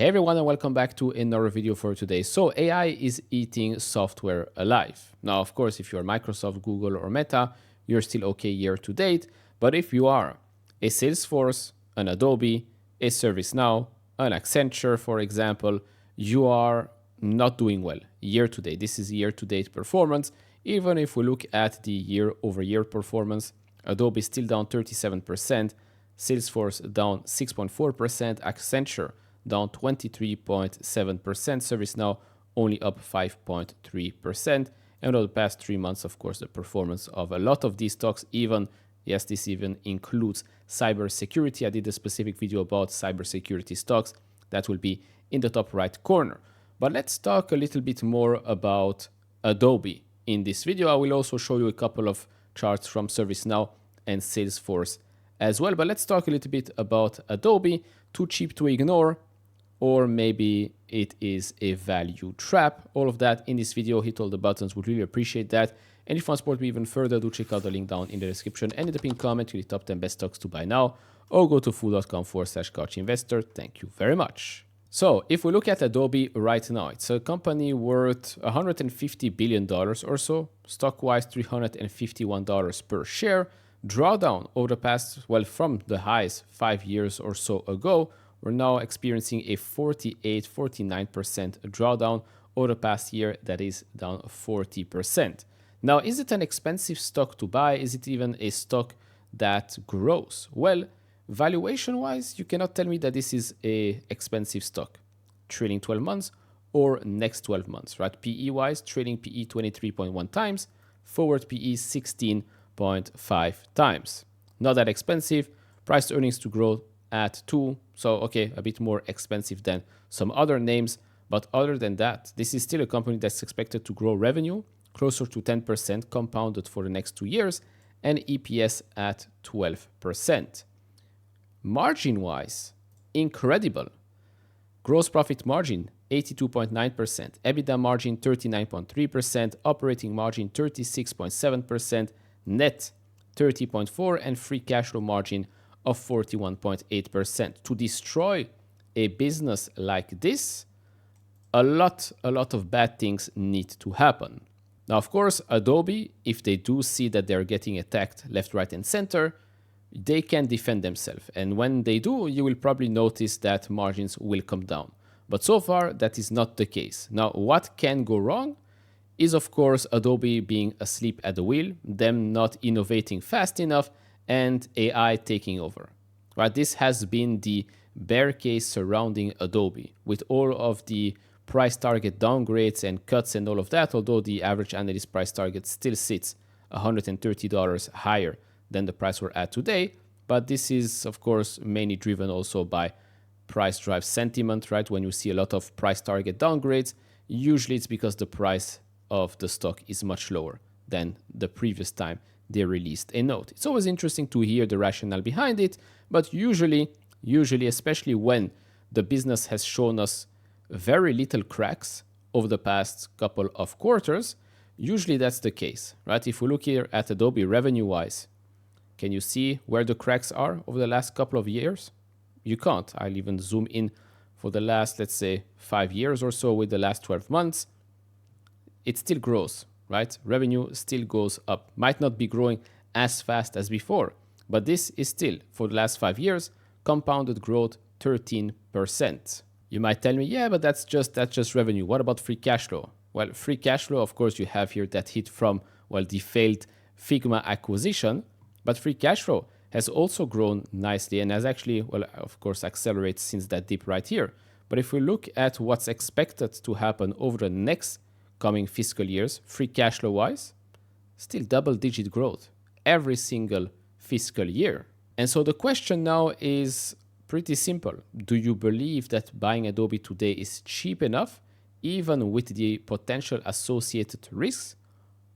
Hey everyone, and welcome back to another video for today. So AI is eating software alive. Now, of course, if you're Microsoft, Google, or Meta, you're still okay year to date. But if you are a Salesforce, an Adobe, a ServiceNow, an Accenture, for example, you are not doing well year to date. This is year to date performance. Even if we look at the year over year performance, Adobe is still down 37%, Salesforce down 6.4%, Accenture down 23.7%, ServiceNow only up 5.3%. And over the past 3 months, of course, the performance of a lot of these stocks, this even includes cybersecurity. I did a specific video about cybersecurity stocks that will be in the top right corner. But let's talk a little bit more about Adobe. In this video, I will also show you a couple of charts from ServiceNow and Salesforce as well. But let's talk a little bit about Adobe. Too cheap to ignore, or maybe it is a value trap. All of that in this video. Hit all the buttons, would really appreciate that. And if you want to support me even further, do check out the link down in the description and in the pinned comment to the top 10 best stocks to buy now, or go to fool.com/couchinvestor. Thank you very much. So if we look at Adobe right now, it's a company worth $150 billion or so, stock-wise $351 per share. Drawdown over the past, from the highs 5 years or so ago, we're now experiencing a 49% drawdown. Over the past year, that is down 40%. Now, is it an expensive stock to buy? Is it even a stock that grows? Well, valuation-wise, you cannot tell me that this is an expensive stock. Trailing 12 months or next 12 months, right? PE-wise, trailing PE 23.1 times, forward PE 16.5 times. Not that expensive. Price to earnings to grow at 2. So, okay, a bit more expensive than some other names. But other than that, this is still a company that's expected to grow revenue closer to 10% compounded for the next 2 years, and EPS at 12%. Margin-wise, incredible. Gross profit margin, 82.9%. EBITDA margin, 39.3%. Operating margin, 36.7%. Net, 30.4%. And free cash flow margin of 41.8%. To destroy a business like this, a lot of bad things need to happen. Now, of course, Adobe, if they do see that they're getting attacked left, right, and center, they can defend themselves. And when they do, you will probably notice that margins will come down. But so far, that is not the case. Now, what can go wrong is, of course, Adobe being asleep at the wheel, them not innovating fast enough, and AI taking over. Right? This has been the bear case surrounding Adobe, with all of the price target downgrades and cuts and all of that, although the average analyst price target still sits $130 higher than the price we're at today. But this is, of course, mainly driven also by price drive sentiment, right? When you see a lot of price target downgrades, usually it's because the price of the stock is much lower than the previous time they released a note. It's always interesting to hear the rationale behind it, but usually, especially when the business has shown us very little cracks over the past couple of quarters, usually that's the case, right? If we look here at Adobe revenue-wise, can you see where the cracks are over the last couple of years? You can't. I'll even zoom in for the last, let's say, 5 years or so with the last 12 months. It still grows, right? Revenue still goes up. Might not be growing as fast as before, but this is still, for the last 5 years, compounded growth 13%. You might tell me, yeah, but that's just revenue. What about free cash flow? Well, free cash flow, of course, you have here that hit from, the failed Figma acquisition, but free cash flow has also grown nicely and has actually, of course, accelerated since that dip right here. But if we look at what's expected to happen over the next coming fiscal years, free cash flow wise, still double-digit growth every single fiscal year. And so the question now is pretty simple. Do you believe that buying Adobe today is cheap enough, even with the potential associated risks,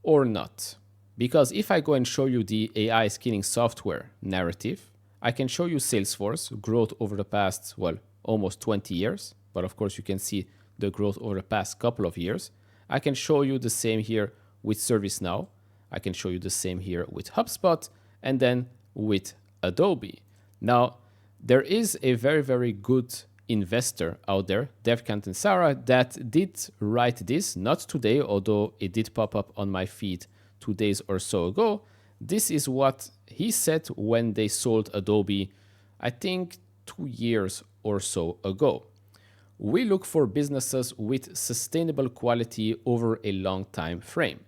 or not? Because if I go and show you the AI is killing software narrative, I can show you Salesforce growth over the past, almost 20 years. But of course, you can see the growth over the past couple of years. I can show you the same here with ServiceNow. I can show you the same here with HubSpot, and then with Adobe. Now, there is a very, very good investor out there, Dev Kantesaria, that did write this, not today, although it did pop up on my feed 2 days or so ago. This is what he said when they sold Adobe, I think 2 years or so ago. We look for businesses with sustainable quality over a long time frame.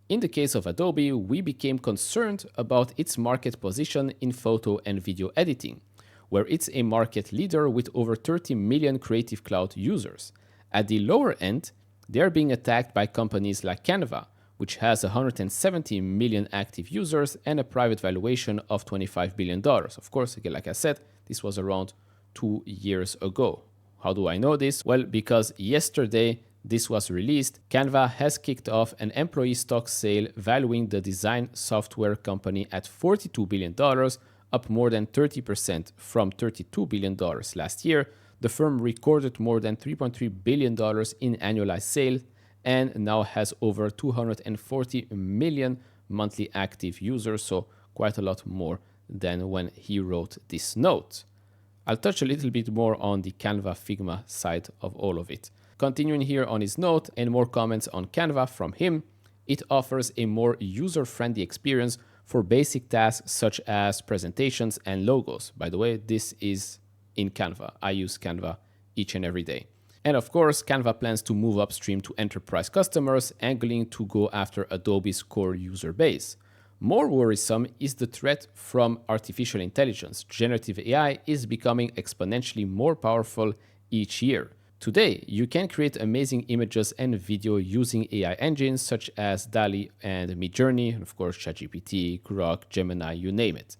In the case of Adobe, we became concerned about its market position in photo and video editing, where it's a market leader with over 30 million Creative Cloud users. At the lower end, they are being attacked by companies like Canva, which has 170 million active users and a private valuation of $25 billion. Of course, again, like I said, this was around 2 years ago. How do I know this? Well, because yesterday this was released, Canva has kicked off an employee stock sale valuing the design software company at $42 billion, up more than 30% from $32 billion last year. The firm recorded more than $3.3 billion in annualized sales and now has over 240 million monthly active users, so quite a lot more than when he wrote this note. I'll touch a little bit more on the Canva Figma side of all of it. Continuing here on his note and more comments on Canva from him, it offers a more user-friendly experience for basic tasks such as presentations and logos. By the way, this is in Canva. I use Canva each and every day. And of course, Canva plans to move upstream to enterprise customers, angling to go after Adobe's core user base. More worrisome is the threat from artificial intelligence. Generative AI is becoming exponentially more powerful each year. Today, you can create amazing images and video using AI engines such as DALL-E and Midjourney, and of course ChatGPT, Grok, Gemini, you name it.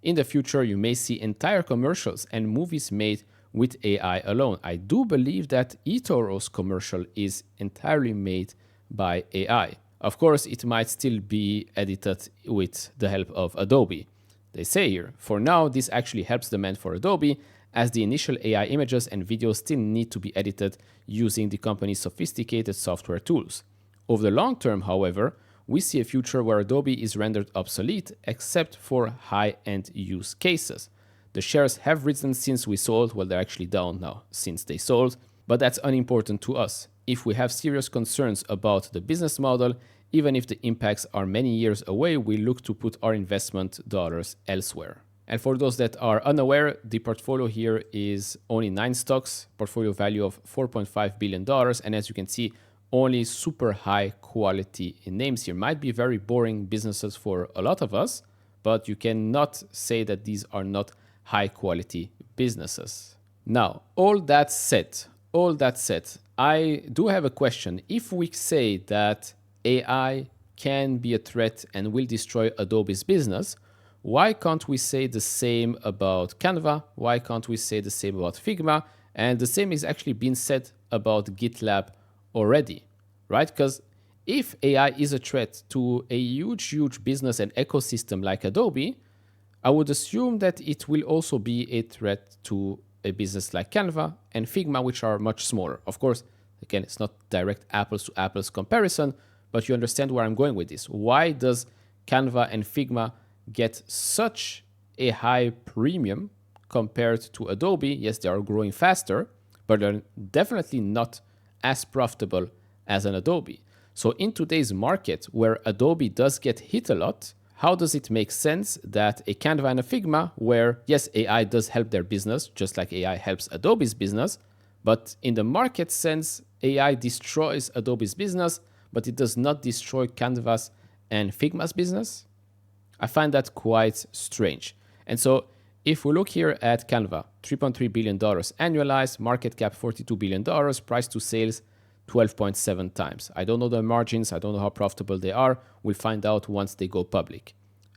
In the future, you may see entire commercials and movies made with AI alone. I do believe that eToro's commercial is entirely made by AI. Of course, it might still be edited with the help of Adobe. They say here, for now, this actually helps demand for Adobe, as the initial AI images and videos still need to be edited using the company's sophisticated software tools. Over the long term, however, we see a future where Adobe is rendered obsolete except for high-end use cases. The shares have risen since we sold, well, they're actually down now since they sold, but that's unimportant to us. If we have serious concerns about the business model, even if the impacts are many years away, we look to put our investment dollars elsewhere. And for those that are unaware, the portfolio here is only 9 stocks, portfolio value of $4.5 billion. And as you can see, only super high quality names here. Might be very boring businesses for a lot of us, but you cannot say that these are not high quality businesses. Now, all that said, I do have a question. If we say that AI can be a threat and will destroy Adobe's business, why can't we say the same about Canva? Why can't we say the same about Figma? And the same is actually being said about GitLab already, right? Because if AI is a threat to a huge business and ecosystem like Adobe, I would assume that it will also be a threat to a business like Canva and Figma, which are much smaller. Of course, again, it's not direct apples to apples comparison, but you understand where I'm going with this. Why does Canva and Figma get such a high premium compared to Adobe? Yes, they are growing faster, but they're definitely not as profitable as an Adobe. So in today's market where Adobe does get hit a lot, how does it make sense that a Canva and a Figma, where yes, AI does help their business, just like AI helps Adobe's business, but in the market sense, AI destroys Adobe's business, but it does not destroy Canva's and Figma's business? I find that quite strange. And so if we look here at Canva, $3.3 billion annualized, market cap $42 billion, price to sales 12.7 times. I don't know the margins. I don't know how profitable they are. We'll find out once they go public.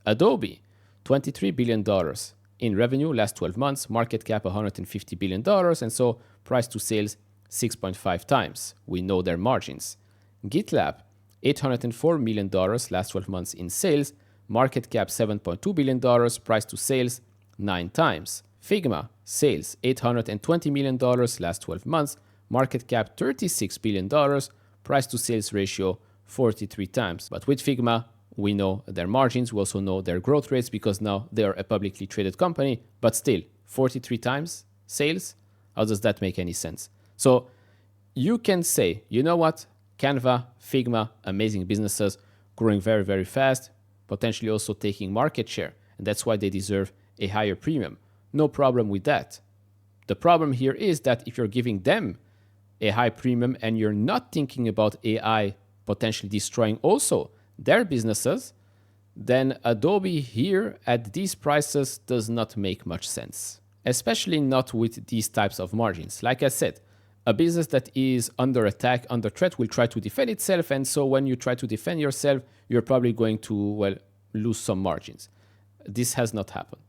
Adobe, $23 billion in revenue last 12 months, market cap $150 billion, and so price to sales 6.5 times. We know their margins. GitLab, $804 million last 12 months in sales, market cap $7.2 billion, price to sales 9 times. Figma, sales $820 million last 12 months, market cap $36 billion, price to sales ratio 43 times. But with Figma, we know their margins, we also know their growth rates because now they are a publicly traded company, but still 43 times sales. How does that make any sense? So you can say, you know what? Canva, Figma, amazing businesses, growing very, very fast, potentially also taking market share. And that's why they deserve a higher premium. No problem with that. The problem here is that if you're giving them a high premium and you're not thinking about AI potentially destroying also their businesses, then Adobe here at these prices does not make much sense, especially not with these types of margins. Like I said, a business that is under attack, under threat, will try to defend itself. And so when you try to defend yourself, you're probably going to, well, lose some margins. This has not happened,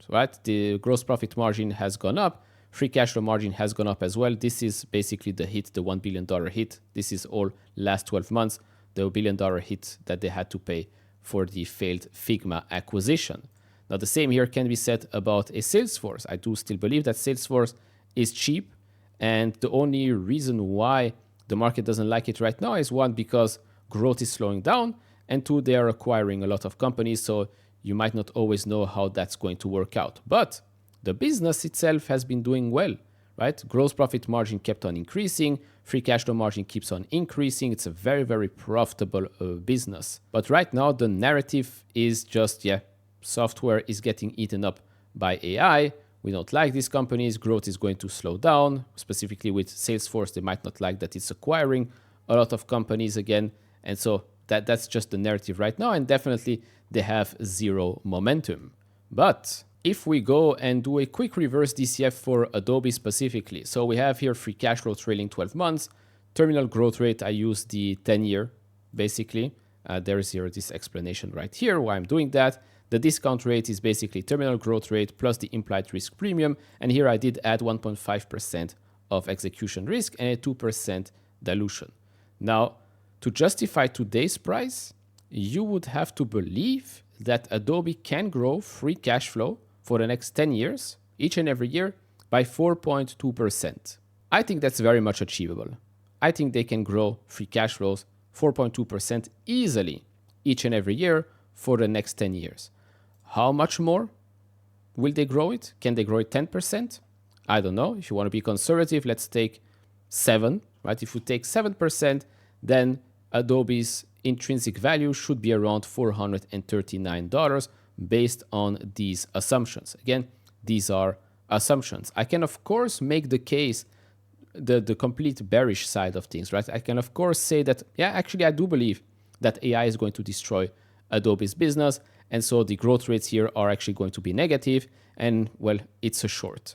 right? The gross profit margin has gone up. Free cash flow margin has gone up as well. This is basically the hit, the $1 billion hit. This is all last 12 months, the $1 billion hit that they had to pay for the failed Figma acquisition. Now, the same here can be said about a Salesforce. I do still believe that Salesforce is cheap. And the only reason why the market doesn't like it right now is one, because growth is slowing down, and two, they are acquiring a lot of companies. So you might not always know how that's going to work out. But the business itself has been doing well, right? Gross profit margin kept on increasing. Free cash flow margin keeps on increasing. It's a very, very profitable business. But right now, the narrative is just, software is getting eaten up by AI. We don't like these companies. Growth is going to slow down. Specifically with Salesforce, they might not like that it's acquiring a lot of companies again. And so that's just the narrative right now. And definitely they have zero momentum. But if we go and do a quick reverse DCF for Adobe specifically, so we have here free cash flow trailing 12 months, terminal growth rate, I use the 10-year basically. There is here this explanation right here why I'm doing that. The discount rate is basically terminal growth rate plus the implied risk premium. And here I did add 1.5% of execution risk and a 2% dilution. Now, to justify today's price, you would have to believe that Adobe can grow free cash flow for the next 10 years, each and every year, by 4.2%. I think that's very much achievable. I think they can grow free cash flows 4.2% easily each and every year for the next 10 years. How much more will they grow it? Can they grow it 10%? I don't know. If you want to be conservative, let's take 7, right? If you take 7%, then Adobe's intrinsic value should be around $439 based on these assumptions. Again, these are assumptions. I can, of course, make the case, the complete bearish side of things, right? I can, of course, say that, actually, I do believe that AI is going to destroy Adobe's business. And so the growth rates here are actually going to be negative. And, well, it's a short.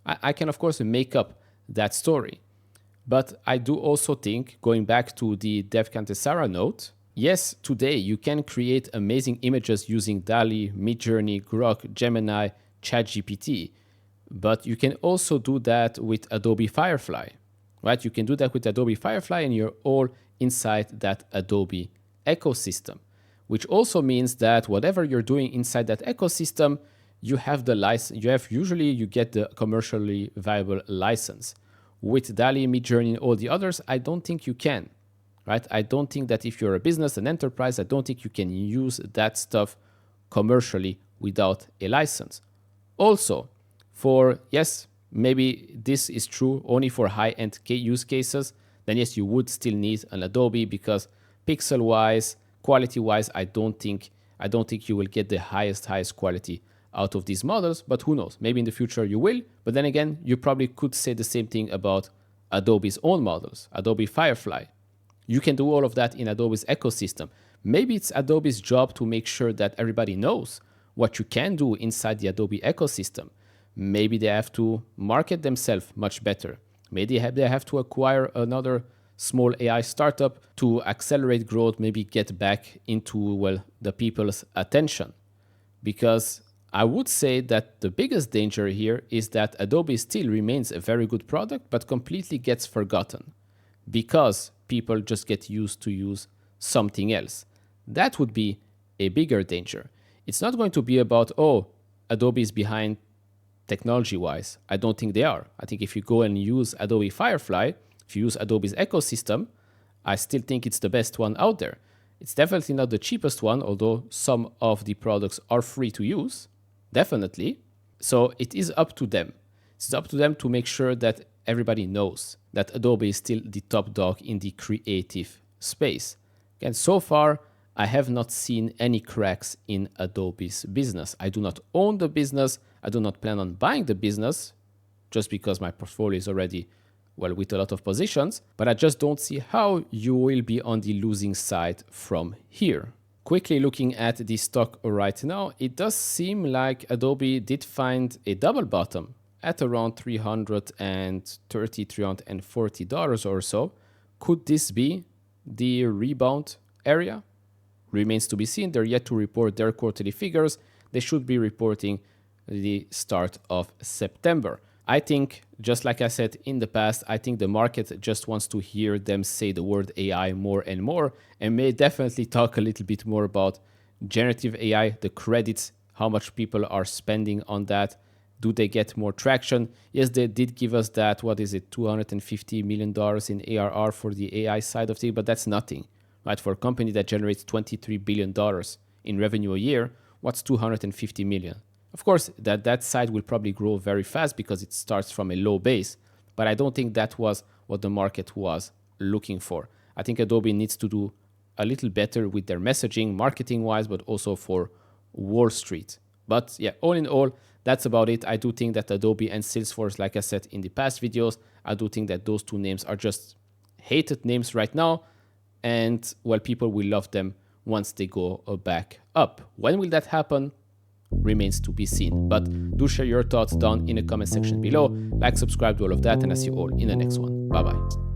I can, of course, make up that story. But I do also think, going back to the Dev Kantesaria note, yes, today you can create amazing images using DALL-E, Midjourney, Grok, Gemini, ChatGPT. But you can also do that with Adobe Firefly, right? You can do that with Adobe Firefly and you're all inside that Adobe ecosystem, which also means that whatever you're doing inside that ecosystem, you have the license, you get the commercially viable license. With DALL-E, Midjourney, and all the others, I don't think you can, right? I don't think that if you're a business, an enterprise, I don't think you can use that stuff commercially without a license. Also, yes, maybe this is true only for high-end use cases, then yes, you would still need an Adobe because pixel-wise, quality-wise, I don't think you will get the highest quality out of these models, but who knows? Maybe in the future you will. But then again, you probably could say the same thing about Adobe's own models, Adobe Firefly. You can do all of that in Adobe's ecosystem. Maybe it's Adobe's job to make sure that everybody knows what you can do inside the Adobe ecosystem. Maybe they have to market themselves much better. Maybe they have to acquire another small AI startup to accelerate growth, maybe get back into, the people's attention. Because I would say that the biggest danger here is that Adobe still remains a very good product, but completely gets forgotten because people just get used to use something else. That would be a bigger danger. It's not going to be about, Adobe is behind technology-wise. I don't think they are. I think if you go and use Adobe Firefly, if you use Adobe's ecosystem, I still think it's the best one out there. It's definitely not the cheapest one, although some of the products are free to use. Definitely. So it is up to them. It's up to them to make sure that everybody knows that Adobe is still the top dog in the creative space. And so far, I have not seen any cracks in Adobe's business. I do not own the business. I do not plan on buying the business just because my portfolio is already, well, with a lot of positions. But I just don't see how you will be on the losing side from here. Quickly looking at the stock right now, it does seem like Adobe did find a double bottom at around $330, $340 or so. Could this be the rebound area? Remains to be seen. They're yet to report their quarterly figures. They should be reporting the start of September. I think, just like I said in the past, I think the market just wants to hear them say the word AI more and more, and may definitely talk a little bit more about generative AI, the credits, how much people are spending on that. Do they get more traction? Yes, they did give us that, what is it, $250 million in ARR for the AI side of things, but that's nothing, right? For a company that generates $23 billion in revenue a year, what's 250 million? Of course, that side will probably grow very fast because it starts from a low base, but I don't think that was what the market was looking for. I think Adobe needs to do a little better with their messaging, marketing-wise, but also for Wall Street. But yeah, all in all, that's about it. I do think that Adobe and Salesforce, like I said in the past videos, I do think that those two names are just hated names right now, and well, people will love them once they go back up. When will that happen? Remains to be seen. But do share your thoughts down in the comment section below. Like, subscribe to all of that, and I'll see you all in the next one. Bye bye.